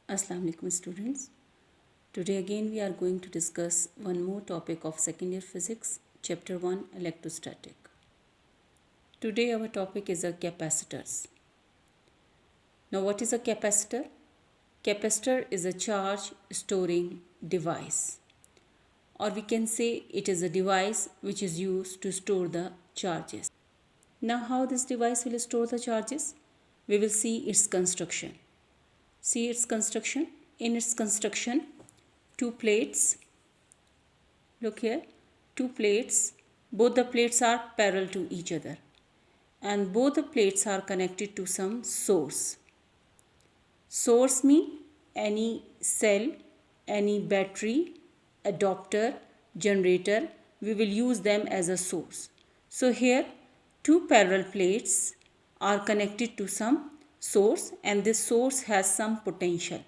Assalamu alaikum students. Today again we are going to discuss one more topic of second year physics, chapter 1 electrostatic. Today our topic is capacitors. Now what is a capacitor? Capacitor is a charge storing device, or we can say it is a device which is used to store the charges. Now how this device will store the charges? We will see its construction. See its construction. In its construction, two plates. Look here, two plates. Both the plates are parallel to each other, and both the plates are connected to some source. Source mean any cell, any battery, adapter, generator. We will use them as a source. So here, two parallel plates are connected to some source, and this source has some potential.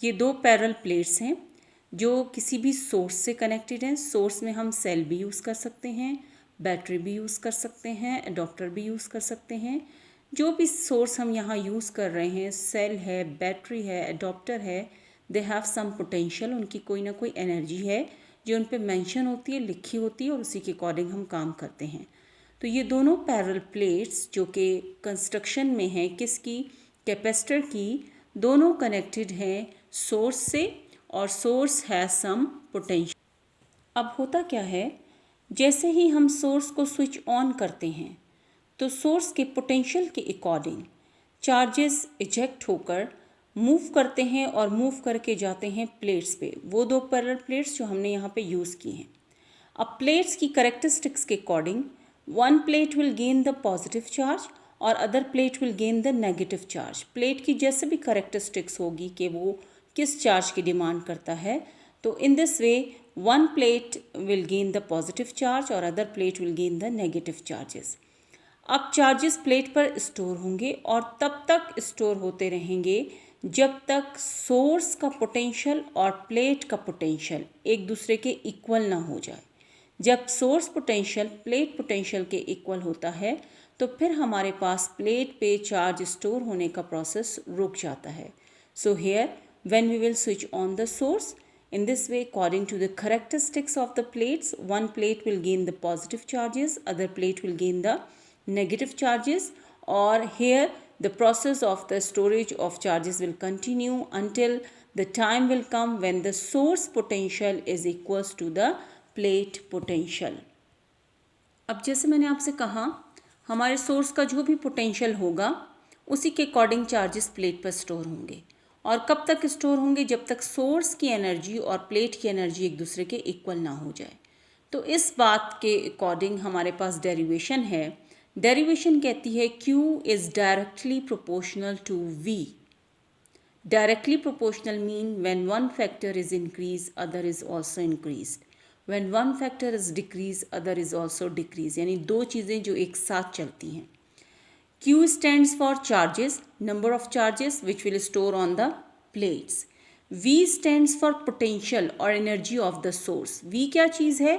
ये दो parallel plates हैं जो किसी भी source से connected हैं. Source में हम सेल भी यूज़ कर सकते हैं, बैटरी भी यूज़ कर सकते हैं, अडॉप्टर भी यूज़ कर सकते हैं. जो भी सोर्स हम यहाँ यूज़ कर रहे हैं, सेल है, बैटरी है, अडॉप्टर है, दे हैव सम पोटेंशियल. उनकी कोई ना कोई एनर्जी है जो उन पर मैंशन होती है, लिखी होती है, और उसी के अकॉर्डिंग हम काम करते हैं. तो ये दोनों पैरेलल प्लेट्स जो कि कंस्ट्रक्शन में हैं, किसकी? कैपेसिटर की. दोनों कनेक्टेड हैं सोर्स से, और सोर्स हैज़ सम पोटेंशियल. अब होता क्या है, जैसे ही हम सोर्स को स्विच ऑन करते हैं तो सोर्स के पोटेंशियल के अकॉर्डिंग चार्जेस इजेक्ट होकर मूव करते हैं, और मूव करके जाते हैं प्लेट्स पे. वो दो पैरेलल प्लेट्स जो हमने यहाँ पे यूज़ की हैं. अब प्लेट्स की कैरेक्टरिस्टिक्स के according one plate will gain the positive charge और other plate will gain the negative charge. Plate की जैसे भी कैरेक्टरिस्टिक्स होगी कि वो किस चार्ज की डिमांड करता है, तो in this way one plate will gain the positive charge और other plate will gain the negative charges. अब चार्जेस प्लेट पर स्टोर होंगे और तब तक स्टोर होते रहेंगे जब तक सोर्स का पोटेंशियल और प्लेट का पोटेंशियल एक दूसरे के इक्वल ना हो जाए. जब सोर्स पोटेंशियल प्लेट पोटेंशियल के इक्वल होता है तो फिर हमारे पास प्लेट पे चार्ज स्टोर होने का प्रोसेस रुक जाता है. So here when we will switch on the source, in this way according to the characteristics of the plates, one plate will gain the positive charges, other plate will gain the negative charges, or here the process of the storage of charges will continue until the time will come when the source potential is equals to the plate potential. अब जैसे मैंने आपसे कहा, हमारे source का जो भी potential होगा उसी के अकॉर्डिंग चार्जेस प्लेट पर स्टोर होंगे. और कब तक स्टोर होंगे? जब तक सोर्स की एनर्जी और प्लेट की एनर्जी एक दूसरे के इक्वल ना हो जाए. तो इस बात के अकॉर्डिंग हमारे पास डेरिवेशन है. डेरिवेशन कहती है Q is directly proportional to V. Directly proportional mean when one factor is increase other is also increased. When one factor is decrease, other is also decrease. यानी दो चीज़ें जो एक साथ चलती हैं. Q stands for charges, number of charges which will store on the plates. V stands for potential or energy of the source. V क्या चीज़ है?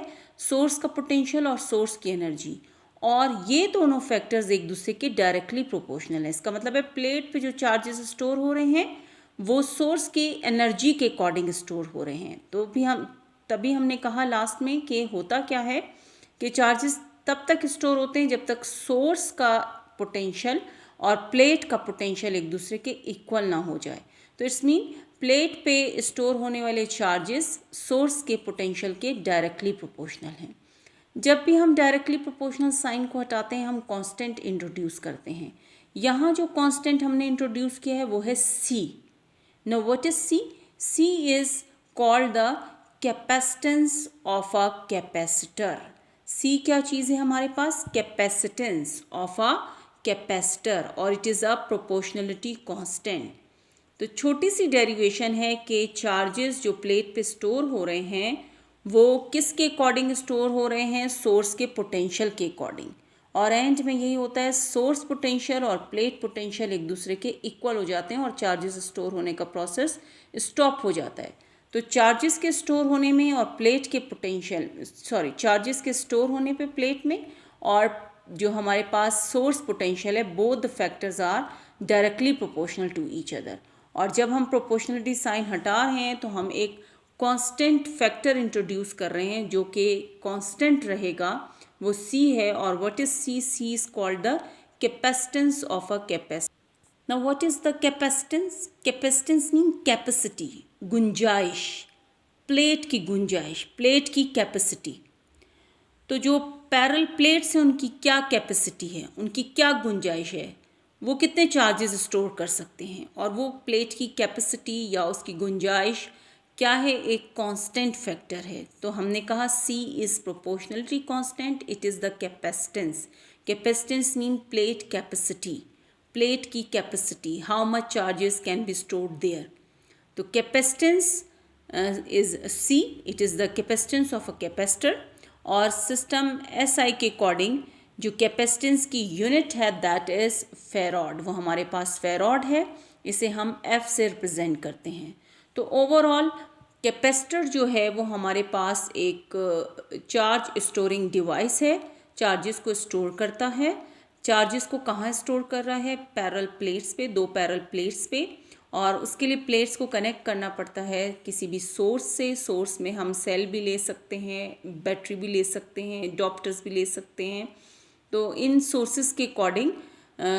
सोर्स का पोटेंशियल और सोर्स की एनर्जी. और ये दोनों फैक्टर्स एक दूसरे के डायरेक्टली प्रोपोर्शनल है. इसका मतलब है प्लेट पे जो चार्जेस स्टोर हो रहे हैं वो सोर्स की एनर्जी के अकॉर्डिंग स्टोर हो रहे हैं. तो भी तभी हमने कहा लास्ट में कि होता क्या है कि चार्जेस तब तक स्टोर होते हैं जब तक सोर्स का पोटेंशियल और प्लेट का पोटेंशियल एक दूसरे के इक्वल ना हो जाए. तो इट्स मीन प्लेट पे स्टोर होने वाले चार्जेस सोर्स के पोटेंशियल के डायरेक्टली प्रोपोर्शनल हैं. जब भी हम डायरेक्टली प्रोपोर्शनल साइन को हटाते हैं हम कांस्टेंट इंट्रोड्यूस करते हैं. यहाँ जो कांस्टेंट हमने इंट्रोड्यूस किया है वो है C. Now what is C? C is called the capacitance of a capacitor. C क्या चीज़ है हमारे पास? कैपेसिटेंस ऑफ अ कैपेसिटर, और it is a proportionality constant. तो छोटी सी डेरिवेशन है कि चार्जेस जो प्लेट पे स्टोर हो रहे हैं वो किसके अकॉर्डिंग स्टोर हो रहे हैं? सोर्स के पोटेंशियल के अकॉर्डिंग. और एंड में यही होता है, सोर्स पोटेंशियल और प्लेट पोटेंशियल एक दूसरे के इक्वल हो जाते हैं और चार्जेस स्टोर होने का प्रोसेस स्टॉप हो जाता है. तो चार्जेस के स्टोर होने में और प्लेट के चार्जेस के स्टोर होने पे प्लेट में और जो हमारे पास सोर्स पोटेंशियल है, both the factors are directly proportional to each other. और जब हम प्रोपोर्शनलिटी साइन हटा रहे हैं तो हम एक कांस्टेंट फैक्टर इंट्रोड्यूस कर रहे हैं जो कि कांस्टेंट रहेगा, वो C है। और what is C? C is called the capacitance of a capacitor. Now what is the capacitance? Capacitance mean capacity, गुंजाइश, प्लेट की गुंजाइश, प्लेट की कैपेसिटी। तो जो पैरेलल प्लेट्स हैं उनकी क्या कैपेसिटी है, उनकी क्या गुंजाइश है, वो कितने चार्जेस स्टोर कर सकते हैं, और वो प्लेट की कैपेसिटी या उसकी गुंजाइश क्या है, एक कांस्टेंट फैक्टर है। तो हमने कहा C is proportionality constant, it is the capacitance. Capacitance mean plate capacity, plate की capacity, how much charges can be stored there. तो capacitance is C, it is the capacitance of a capacitor. और system SI के according जो capacitance की unit है that is farad, वो हमारे पास farad है, इसे हम F से रिप्रेजेंट करते हैं। तो ओवरऑल कैपेसिटर जो है वो हमारे पास एक चार्ज स्टोरिंग डिवाइस है, चार्जेस को स्टोर करता है। चार्जेस को कहाँ स्टोर कर रहा है? पैरेलल प्लेट्स पे, दो पैरेलल प्लेट्स पे। और उसके लिए प्लेट्स को कनेक्ट करना पड़ता है किसी भी सोर्स से। सोर्स में हम सेल भी ले सकते हैं, बैटरी भी ले सकते हैं, एडाप्टर्स भी ले सकते हैं। तो इन सोर्सेज के अकॉर्डिंग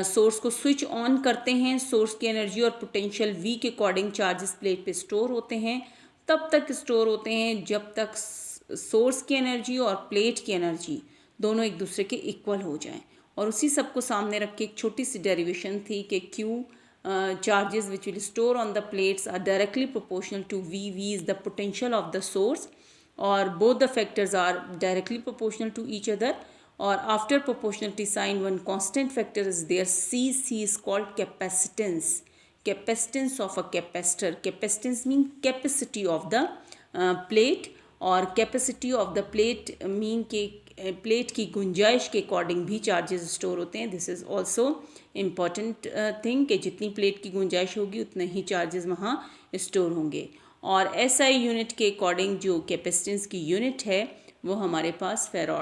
सोर्स को स्विच ऑन करते हैं, सोर्स की एनर्जी और पोटेंशियल V के अकॉर्डिंग चार्जेस प्लेट पे स्टोर होते हैं। तब तक स्टोर होते हैं जब तक सोर्स की एनर्जी और प्लेट की एनर्जी दोनों एक दूसरे के इक्वल हो जाएं। और उसी सब को सामने रख के एक छोटी सी डेरिवेशन थी कि Q charges which will store on the plates are directly proportional to V. V is the potential of the source, or both the factors are directly proportional to each other. Or after proportionality sign, one constant factor is there, C. C is called capacitance. Capacitance of a capacitor. Capacitance means capacity of the plate, और capacity of the plate mean के plate की गुंजाइश के according भी charges store होते हैं। This is also important thing कि जितनी प्लेट की गुंजाइश होगी उतने ही चार्जेस वहाँ स्टोर होंगे। और SI यूनिट के अकॉर्डिंग जो कैपेसिटेंस की यूनिट है वो हमारे पास फेराड